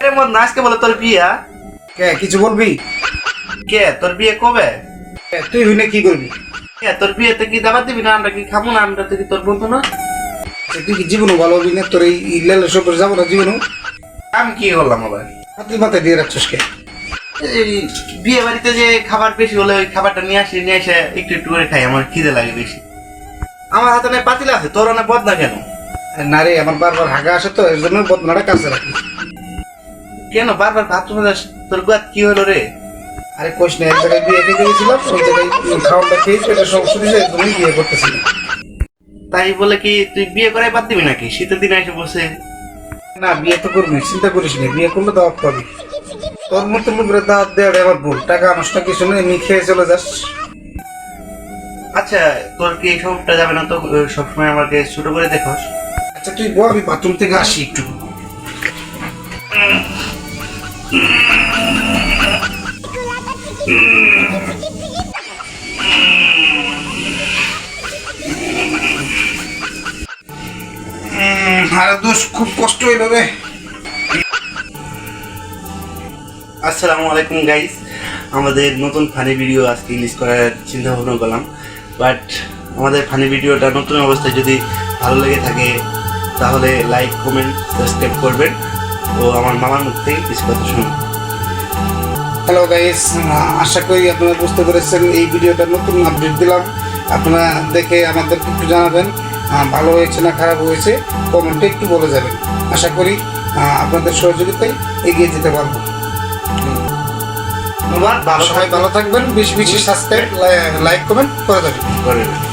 আজকে বলে তোর বিয়া। কে কিছু বলবি? কে তোর বিয়ে কবে? তুই হইলে কি করবি? কে তোর বিয়েতে কি দাবার দিবি না? আমরা কি খাবো না? আমরা তো কি তোর বলতো না? তুই কি জীবনও ভালো হবি না? তোর এই ইল্লালের সব যাবো না জীবনও? আমি কি করলাম আবার? তুই মাথায় দিয়ে রাখছিস কে? এই বিয়ে বাড়িতে যে খাবার বেশি হলে ওই খাবারটা নিয়ে এসে একটু একটু করে খাই, আমার খিদে লাগে বেশি। আমার হাতে অনেক পাতিল আছে, তোর অনেক বদনা কেন? না রে, আমার বারবার হাগা আসে তো এর জন্য বদনাটা কাছে রাখি। কেন বারবার বাথরুমে যাস? তোর গুয়াত কি হলো রে? আরে কোশ না, এক জায়গায় বিয়ে খেতে গেছিলাম, ওই জায়গায় খাওয়াটা খেয়ে পেটের সমস্যা দিয়েছে, এর জন্যই বিয়ে করতেছিলাম। তাই বলে কি তুই বিয়ে করাই বাদ দিবি নাকি? শীতের দিনে এসে বসে। না বিয়ে তো করবি, চিন্তা করিস না, বিয়ে করলে দাওয়াত পাবি। তোর মতো লোকের দাওয়াত দেওয়াটা আমার ভুল, টাকা নষ্ট কিছু নেই, এমনি খেয়ে চলে যাস। আচ্ছা তোর কি এই সবটা যাবে না তো? সবসময় আমাকে ছোট করে দেখোস। আচ্ছা তুই বল, আমি বাথরুম থেকে আসি একটু। আরে দোষ, খুব কষ্ট হইল রে। আসসালামু আলাইকুম গাইস, আমাদের নতুন ফানি ভিডিও আজকে রিলিজ করার চিন্তা ভাবনা করলাম। বাট আমাদের ফানি ভিডিওটা নতুন অবস্থায় যদি ভালো লেগে থাকে তাহলে লাইক কমেন্ট সাবস্ক্রাইব করবেন ও আমার মামার মুখ থেকে কিছু কথা শুনুন। হ্যালো গাইস, আশা করি আপনারা বুঝতে পেরেছেন, এই ভিডিওটা নতুন আপডেট দিলাম। আপনারা দেখে আমাদেরকে একটু জানাবেন ভালো হয়েছে না খারাপ হয়েছে, কমেন্টে একটু বলে যাবেন। আশা করি আপনাদের সহযোগিতায় এগিয়ে যেতে পারবো। ধন্যবাদ, সবাই ভালো থাকবেন, বেশি বেশি সাবস্ক্রাইব লাইক কমেন্ট করে দেবেন।